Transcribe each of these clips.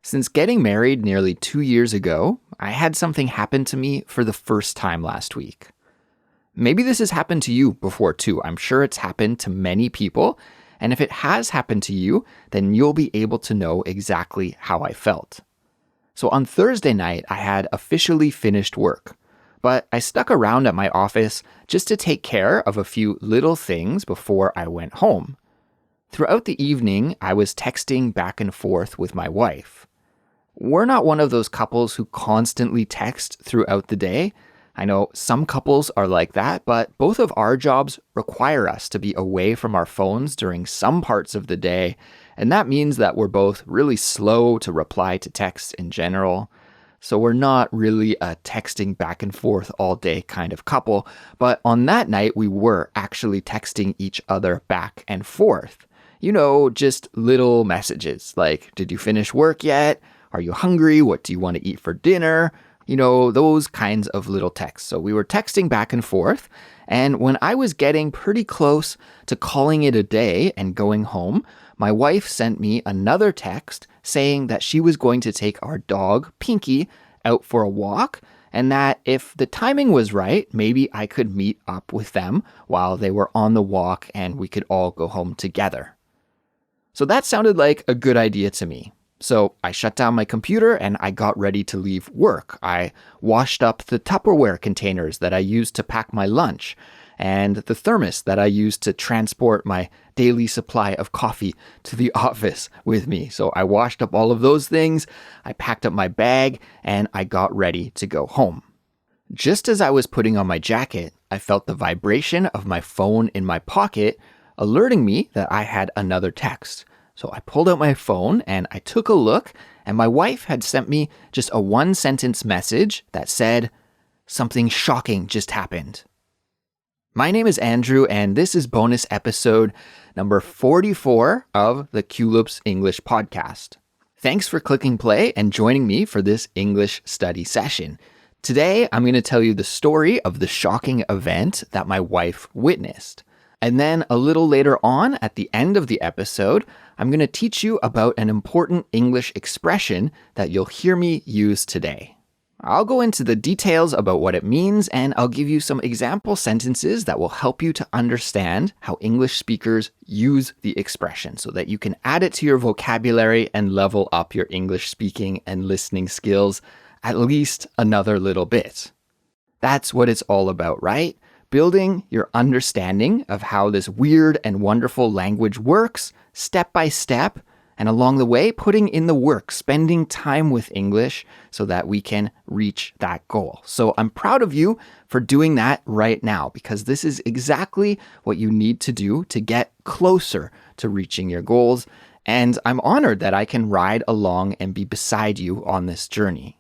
Since getting married nearly 2 years ago, I had something happen to me for the first time last week. Maybe this has happened to you before too. I'm sure it's happened to many people. And if it has happened to you, then you'll be able to know exactly how I felt. So on Thursday night, I had officially finished work. But I stuck around at my office just to take care of a few little things before I went home. Throughout the evening, I was texting back and forth with my wife. We're not one of those couples who constantly text throughout the day. I know some couples are like that, but both of our jobs require us to be away from our phones during some parts of the day, and that means that we're both really slow to reply to texts in general. So we're not really a texting back and forth all day kind of couple, but on that night we were actually texting each other back and forth. Just little messages like, did you finish work yet? Are you hungry? What do you want to eat for dinner? Those kinds of little texts. So we were texting back and forth. And when I was getting pretty close to calling it a day and going home, my wife sent me another text saying that she was going to take our dog, Pinky, out for a walk, and that if the timing was right, maybe I could meet up with them while they were on the walk and we could all go home together. So that sounded like a good idea to me. So I shut down my computer and I got ready to leave work. I washed up the Tupperware containers that I used to pack my lunch and the thermos that I used to transport my daily supply of coffee to the office with me. So I washed up all of those things, I packed up my bag, and I got ready to go home. Just as I was putting on my jacket, I felt the vibration of my phone in my pocket, alerting me that I had another text. So I pulled out my phone and I took a look, and my wife had sent me just a one-sentence message that said, "Something shocking just happened." My name is Andrew, and this is bonus episode number 44 of the Culips English podcast. Thanks for clicking play and joining me for this English study session. Today, I'm going to tell you the story of the shocking event that my wife witnessed. And then a little later on, at the end of the episode, I'm going to teach you about an important English expression that you'll hear me use today. I'll go into the details about what it means, and I'll give you some example sentences that will help you to understand how English speakers use the expression so that you can add it to your vocabulary and level up your English speaking and listening skills at least another little bit. That's what it's all about, right? Building your understanding of how this weird and wonderful language works step by step, and along the way, putting in the work, spending time with English so that we can reach that goal. So I'm proud of you for doing that right now, because this is exactly what you need to do to get closer to reaching your goals. And I'm honored that I can ride along and be beside you on this journey.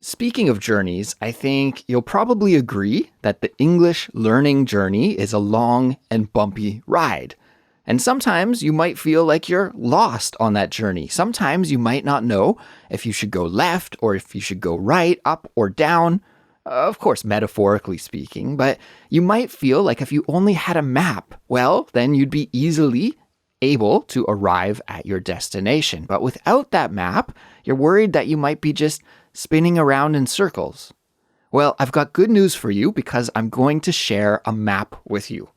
Speaking of journeys, I think you'll probably agree that the English learning journey is a long and bumpy ride. And sometimes you might feel like you're lost on that journey. Sometimes you might not know if you should go left or if you should go right, up or down. Of course, metaphorically speaking, but you might feel like if you only had a map, well, then you'd be easily able to arrive at your destination. But without that map, you're worried that you might be just spinning around in circles. Well, I've got good news for you because I'm going to share a map with you.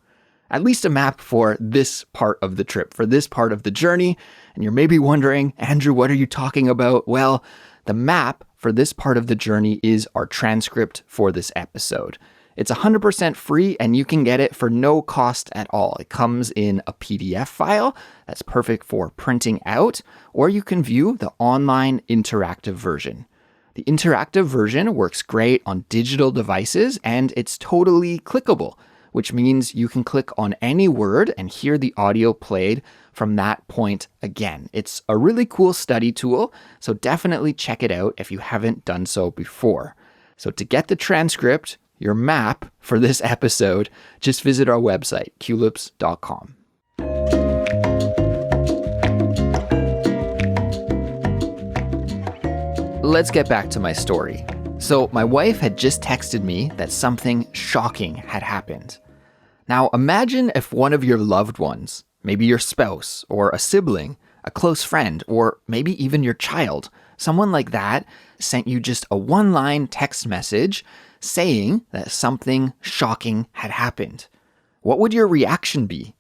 At least a map for this part of the trip, for this part of the journey. And you're maybe wondering, Andrew, what are you talking about? Well, the map for this part of the journey is our transcript for this episode. It's 100% free and you can get it for no cost at all. It comes in a PDF file that's perfect for printing out, or you can view the online interactive version. The interactive version works great on digital devices and it's totally clickable, which means you can click on any word and hear the audio played from that point again. It's a really cool study tool, so definitely check it out if you haven't done so before. So to get the transcript, your map for this episode, just visit our website, culips.com. Let's get back to my story. So my wife had just texted me that something shocking had happened. Now imagine if one of your loved ones, maybe your spouse or a sibling, a close friend, or maybe even your child. Someone like that sent you just a one-line text message saying that something shocking had happened. What would your reaction be?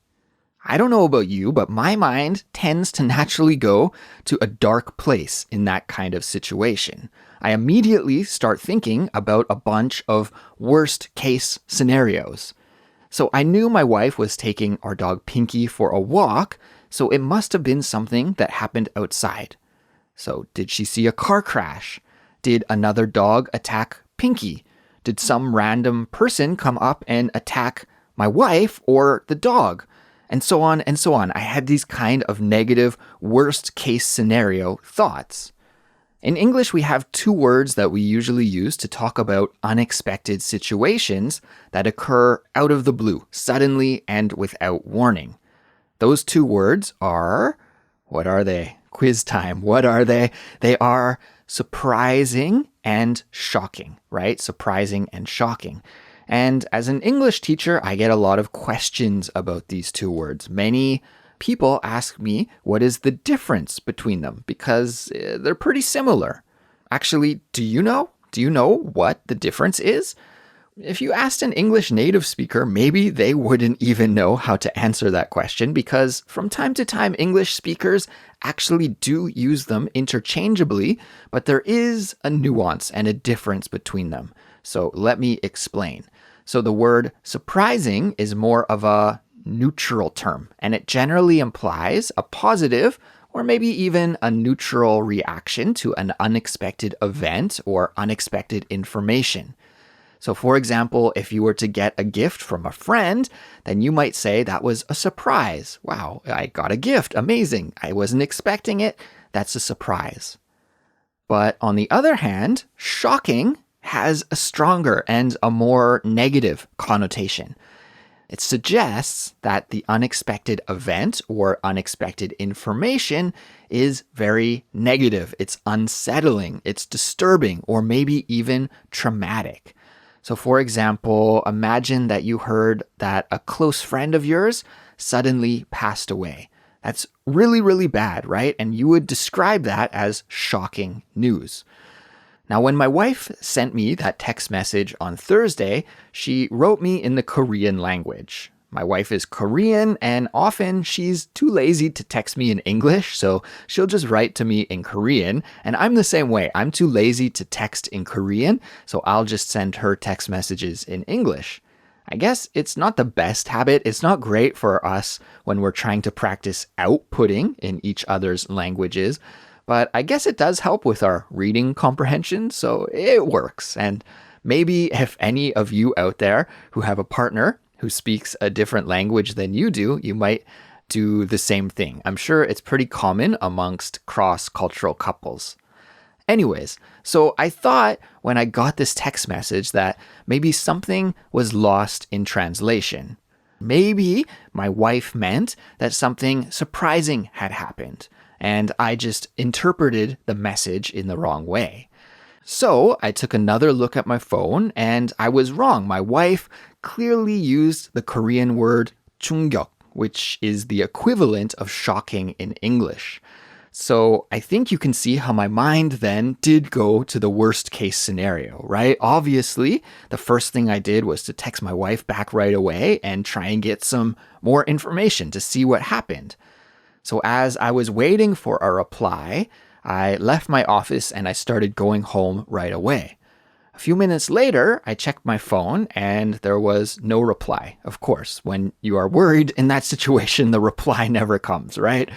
I don't know about you, but my mind tends to naturally go to a dark place in that kind of situation. I immediately start thinking about a bunch of worst case scenarios. So I knew my wife was taking our dog Pinky for a walk, so it must have been something that happened outside. So did she see a car crash? Did another dog attack Pinky? Did some random person come up and attack my wife or the dog? And so on and so on. I had these kind of negative, worst case scenario thoughts. In English, we have two words that we usually use to talk about unexpected situations that occur out of the blue, suddenly and without warning. Those two words are, what are they? Quiz time. What are they? They are surprising and shocking, right? Surprising and shocking. And as an English teacher, I get a lot of questions about these two words. Many people ask me what is the difference between them because they're pretty similar. Actually, do you know? Do you know what the difference is? If you asked an English native speaker, maybe they wouldn't even know how to answer that question because from time to time, English speakers actually do use them interchangeably, but there is a nuance and a difference between them. So let me explain. So the word surprising is more of a neutral term, and it generally implies a positive or maybe even a neutral reaction to an unexpected event or unexpected information. So for example, if you were to get a gift from a friend, then you might say that was a surprise. Wow, I got a gift. Amazing. I wasn't expecting it. That's a surprise. But on the other hand, shocking has a stronger and a more negative connotation. It suggests that the unexpected event or unexpected information is very negative. It's unsettling, it's disturbing, or maybe even traumatic. So for example, imagine that you heard that a close friend of yours suddenly passed away. That's really, really bad, right? And you would describe that as shocking news. Now, when my wife sent me that text message on Thursday, she wrote me in the Korean language. My wife is Korean, and often she's too lazy to text me in English, so she'll just write to me in Korean. And I'm the same way. I'm too lazy to text in Korean, so I'll just send her text messages in English. I guess it's not the best habit. It's not great for us when we're trying to practice outputting in each other's languages. But I guess it does help with our reading comprehension, so it works. And maybe if any of you out there who have a partner who speaks a different language than you do, you might do the same thing. I'm sure it's pretty common amongst cross-cultural couples. Anyways, so I thought when I got this text message that maybe something was lost in translation. Maybe my wife meant that something surprising had happened, and I just interpreted the message in the wrong way. So I took another look at my phone, and I was wrong. My wife clearly used the Korean word 충격, which is the equivalent of shocking in English. So I think you can see how my mind then did go to the worst case scenario, right? Obviously, the first thing I did was to text my wife back right away and try and get some more information to see what happened. So as I was waiting for a reply, I left my office and I started going home right away. A few minutes later, I checked my phone and there was no reply. Of course, when you are worried in that situation, the reply never comes, right?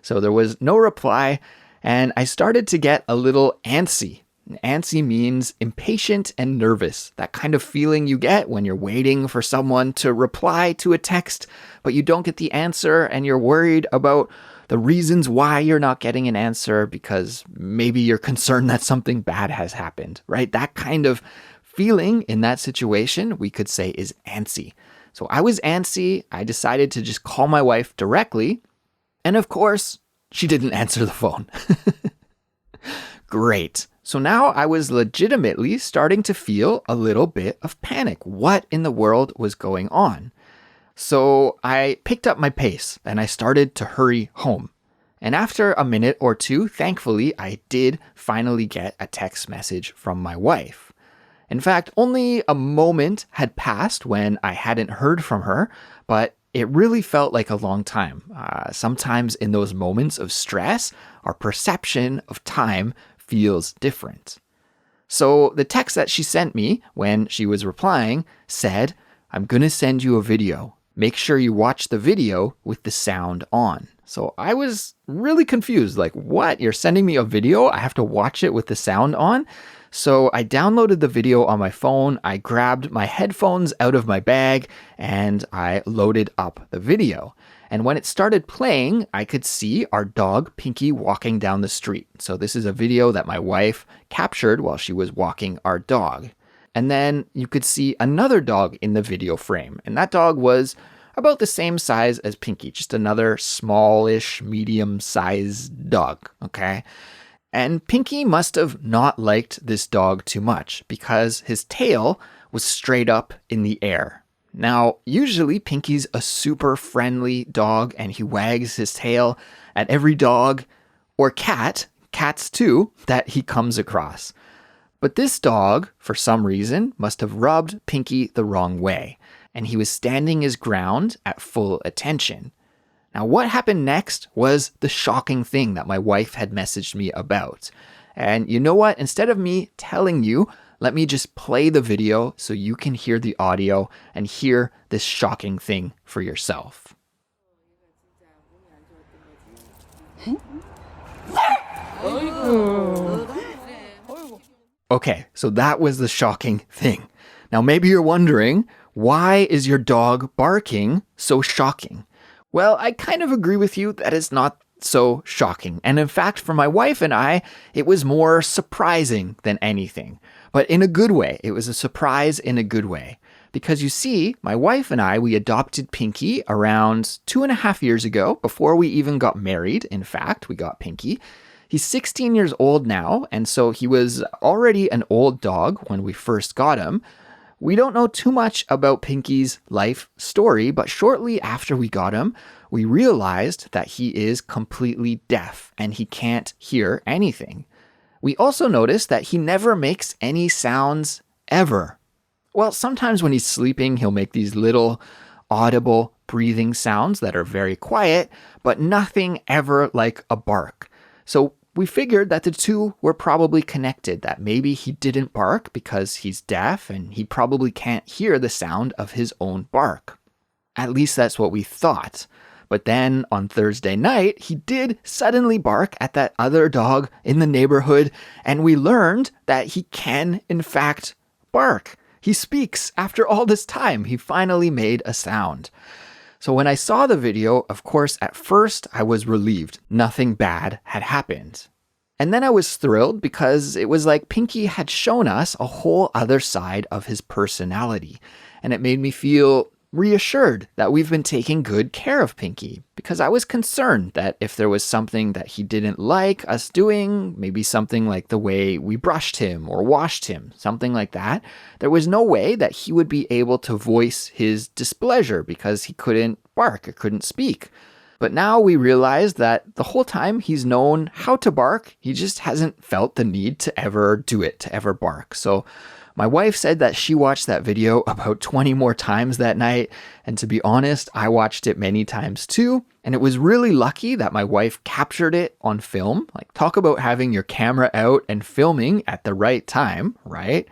So there was no reply and I started to get a little antsy. Antsy means impatient and nervous, that kind of feeling you get when you're waiting for someone to reply to a text, but you don't get the answer and you're worried about the reasons why you're not getting an answer because maybe you're concerned that something bad has happened, right? That kind of feeling in that situation we could say is antsy. So I was antsy. I decided to just call my wife directly. And of course, she didn't answer the phone. Great. So now I was legitimately starting to feel a little bit of panic. What in the world was going on? So I picked up my pace and I started to hurry home. And after a minute or two, thankfully, I did finally get a text message from my wife. In fact, only a moment had passed when I hadn't heard from her, but it really felt like a long time. Sometimes in those moments of stress, our perception of time feels different. So the text that she sent me when she was replying said, "I'm going to send you a video. Make sure you watch the video with the sound on." So I was really confused. Like, what? You're sending me a video? I have to watch it with the sound on? So I downloaded the video on my phone. I grabbed my headphones out of my bag and I loaded up the video. And when it started playing, I could see our dog Pinky walking down the street. So this is a video that my wife captured while she was walking our dog. And then you could see another dog in the video frame. And that dog was about the same size as Pinky, just another smallish, medium-sized dog, okay? And Pinky must have not liked this dog too much because his tail was straight up in the air. Now, usually Pinky's a super friendly dog and he wags his tail at every dog or cats too, that he comes across. But this dog, for some reason, must have rubbed Pinky the wrong way, and he was standing his ground at full attention. Now, what happened next was the shocking thing that my wife had messaged me about. And you know what? Instead of me telling you, let me just play the video so you can hear the audio and hear this shocking thing for yourself. Okay, so that was the shocking thing. Now, maybe you're wondering, why is your dog barking so shocking? Well, I kind of agree with you that it's not so shocking. And in fact, for my wife and I, it was more surprising than anything. But in a good way. It was a surprise in a good way. Because you see, my wife and I, we adopted Pinky around 2.5 years ago, before we even got married. In fact, we got Pinky. He's 16 years old now, and so he was already an old dog when we first got him. We don't know too much about Pinky's life story, but shortly after we got him, we realized that he is completely deaf and he can't hear anything. We also noticed that he never makes any sounds ever. Well, sometimes when he's sleeping, he'll make these little audible breathing sounds that are very quiet, but nothing ever like a bark. So we figured that the two were probably connected, that maybe he didn't bark because he's deaf and he probably can't hear the sound of his own bark. At least that's what we thought. But then on Thursday night, he did suddenly bark at that other dog in the neighborhood, and we learned that he can, in fact, bark. He speaks after all this time. He finally made a sound. So when I saw the video, of course, at first I was relieved. Nothing bad had happened. And then I was thrilled because it was like Pinky had shown us a whole other side of his personality. And it made me feel reassured that we've been taking good care of Pinky, because I was concerned that if there was something that he didn't like us doing, maybe something like the way we brushed him or washed him, something like that, there was no way that he would be able to voice his displeasure because he couldn't bark or couldn't speak. But now we realize that the whole time he's known how to bark, he just hasn't felt the need to ever do it, to ever bark. So my wife said that she watched that video about 20 more times that night, and to be honest, I watched it many times too, and it was really lucky that my wife captured it on film. Like, talk about having your camera out and filming at the right time, right?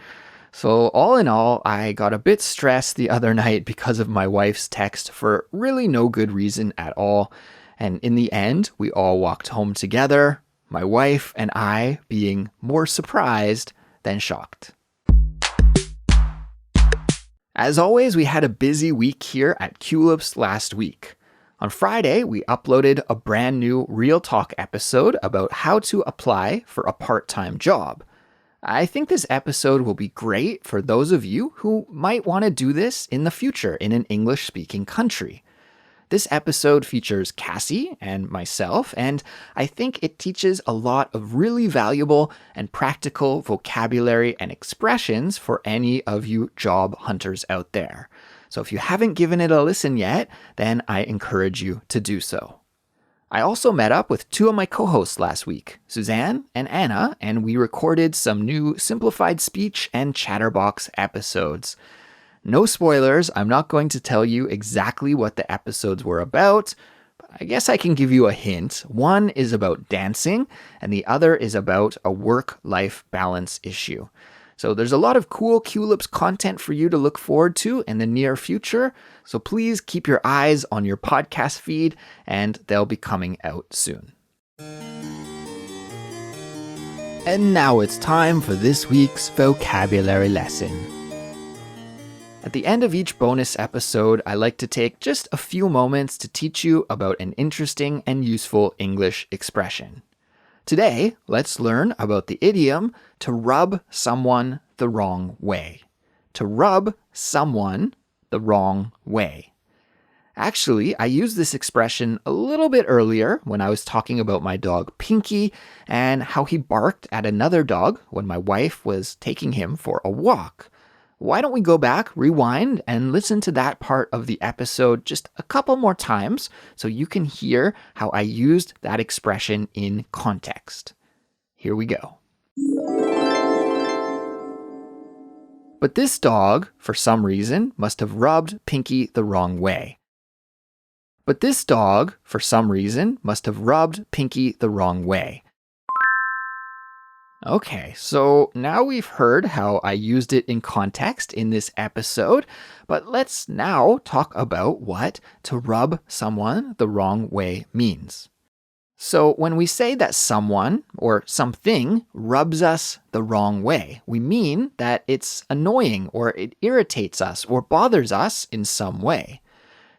So all in all, I got a bit stressed the other night because of my wife's text for really no good reason at all, and in the end, we all walked home together, my wife and I being more surprised than shocked. As always, we had a busy week here at Culips last week. On Friday, we uploaded a brand new Real Talk episode about how to apply for a part-time job. I think this episode will be great for those of you who might want to do this in the future in an English-speaking country. This episode features Cassie and myself, and I think it teaches a lot of really valuable and practical vocabulary and expressions for any of you job hunters out there. So if you haven't given it a listen yet, then I encourage you to do so. I also met up with two of my co-hosts last week, Suzanne and Anna, and we recorded some new simplified speech and chatterbox episodes. No spoilers, I'm not going to tell you exactly what the episodes were about, but I guess I can give you a hint. One is about dancing, and the other is about a work-life balance issue. So there's a lot of cool Culips content for you to look forward to in the near future. So please keep your eyes on your podcast feed, and they'll be coming out soon. And now it's time for this week's vocabulary lesson. At the end of each bonus episode, I like to take just a few moments to teach you about an interesting and useful English expression. Today, let's learn about the idiom to rub someone the wrong way. To rub someone the wrong way. Actually, I used this expression a little bit earlier when I was talking about my dog Pinky and how he barked at another dog when my wife was taking him for a walk. Why don't we go back, rewind, and listen to that part of the episode just a couple more times so you can hear how I used that expression in context. Here we go. But this dog, for some reason, must have rubbed Pinky the wrong way. But this dog, for some reason, must have rubbed Pinky the wrong way. Okay, so now we've heard how I used it in context in this episode, but let's now talk about what to rub someone the wrong way means. So when we say that someone or something rubs us the wrong way, we mean that it's annoying or it irritates us or bothers us in some way.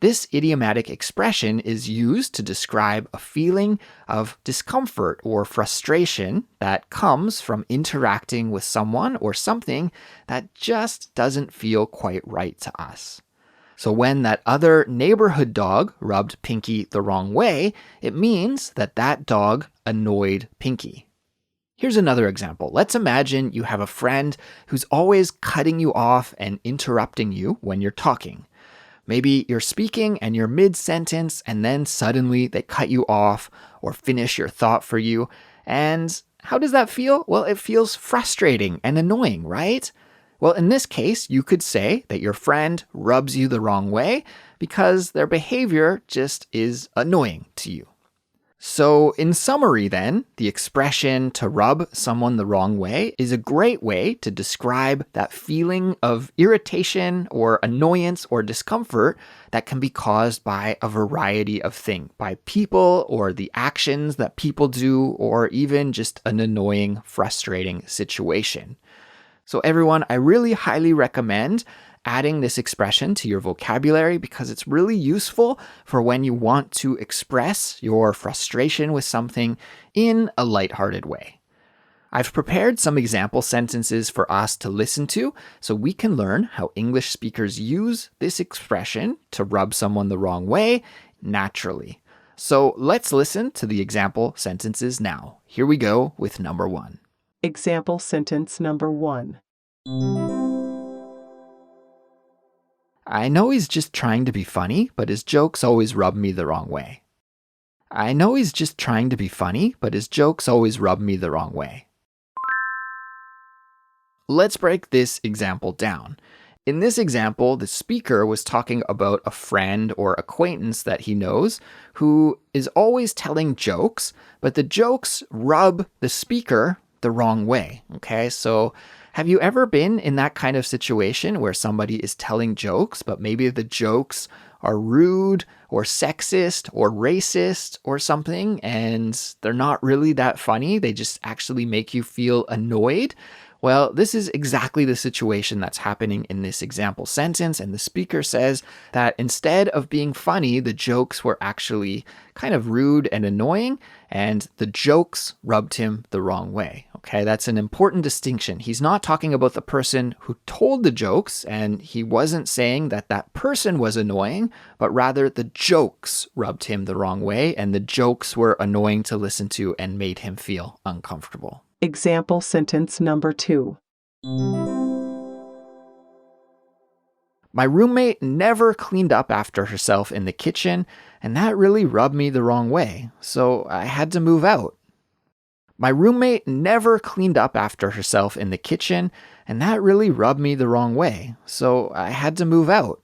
This idiomatic expression is used to describe a feeling of discomfort or frustration that comes from interacting with someone or something that just doesn't feel quite right to us. So when that other neighborhood dog rubbed Pinky the wrong way, it means that that dog annoyed Pinky. Here's another example. Let's imagine you have a friend who's always cutting you off and interrupting you when you're talking. Maybe you're speaking and you're mid-sentence and then suddenly they cut you off or finish your thought for you. And how does that feel? Well, it feels frustrating and annoying, right? Well, in this case, you could say that your friend rubs you the wrong way because their behavior just is annoying to you. So in summary then, the expression to rub someone the wrong way is a great way to describe that feeling of irritation or annoyance or discomfort that can be caused by a variety of things, by people or the actions that people do, or even just an annoying, frustrating situation. So everyone, I really highly recommend adding this expression to your vocabulary because it's really useful for when you want to express your frustration with something in a lighthearted way. I've prepared some example sentences for us to listen to so we can learn how English speakers use this expression to rub someone the wrong way naturally. So let's listen to the example sentences now. Here we go with number 1. Example sentence number 1. I know he's just trying to be funny, but his jokes always rub me the wrong way. I know he's just trying to be funny, but his jokes always rub me the wrong way. Let's break this example down. In this example, the speaker was talking about a friend or acquaintance that he knows who is always telling jokes, but the jokes rub the speaker the wrong way. Okay, so have you ever been in that kind of situation where somebody is telling jokes, but maybe the jokes are rude or sexist or racist or something, and they're not really that funny? They just actually make you feel annoyed? Well, this is exactly the situation that's happening in this example sentence, and the speaker says that instead of being funny, the jokes were actually kind of rude and annoying, and the jokes rubbed him the wrong way. Okay, that's an important distinction. He's not talking about the person who told the jokes, and he wasn't saying that that person was annoying, but rather the jokes rubbed him the wrong way, and the jokes were annoying to listen to and made him feel uncomfortable. Example sentence number 2. My roommate never cleaned up after herself in the kitchen, and that really rubbed me the wrong way, so I had to move out. My roommate never cleaned up after herself in the kitchen, and that really rubbed me the wrong way, so I had to move out.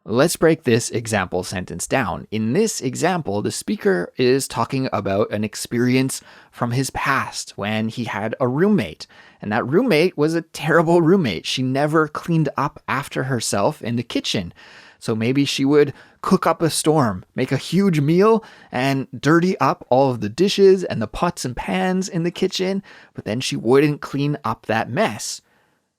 Let's break this example sentence down. In this example, the speaker is talking about an experience from his past when he had a roommate. And that roommate was a terrible roommate. She never cleaned up after herself in the kitchen. So maybe she would cook up a storm, make a huge meal, and dirty up all of the dishes and the pots and pans in the kitchen, but then she wouldn't clean up that mess.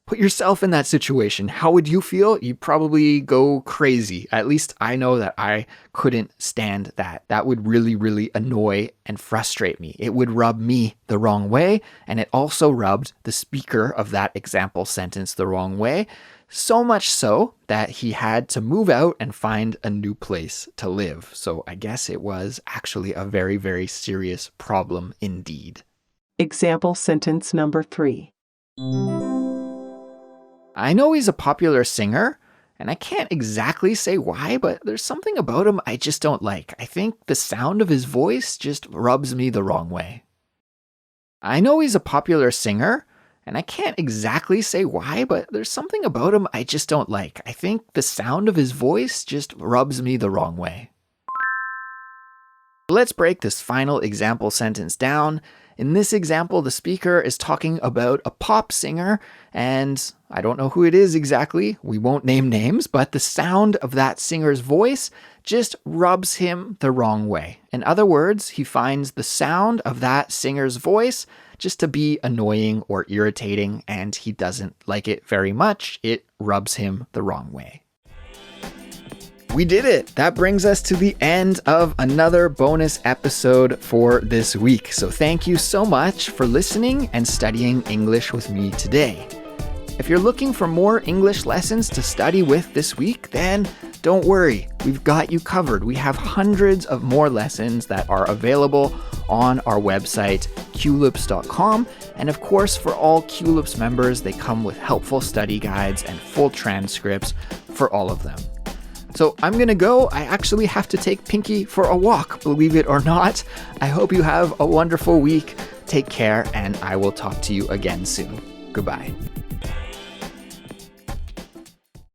Put yourself in that situation. How would you feel? You'd probably go crazy. At least I know that I couldn't stand that. That would really, really annoy and frustrate me. It would rub me the wrong way, and it also rubbed the speaker of that example sentence the wrong way. So much so that he had to move out and find a new place to live. So I guess it was actually a very, very serious problem indeed. Example sentence number 3. I know he's a popular singer, and I can't exactly say why, but there's something about him I just don't like. I think the sound of his voice just rubs me the wrong way. I know he's a popular singer, and I can't exactly say why, but there's something about him I just don't like. I think the sound of his voice just rubs me the wrong way. Let's break this final example sentence down. In this example, the speaker is talking about a pop singer, and I don't know who it is exactly. We won't name names, but the sound of that singer's voice just rubs him the wrong way. In other words, he finds the sound of that singer's voice just to be annoying or irritating, and he doesn't like it very much. It rubs him the wrong way. We did it! That brings us to the end of another bonus episode for this week. So thank you so much for listening and studying English with me today. If you're looking for more English lessons to study with this week, then don't worry, we've got you covered. We have hundreds of more lessons that are available on our website, culips.com. And of course, for all Culips members, they come with helpful study guides and full transcripts for all of them. So I'm going to go. I actually have to take Pinky for a walk, believe it or not. I hope you have a wonderful week. Take care, and I will talk to you again soon. Goodbye.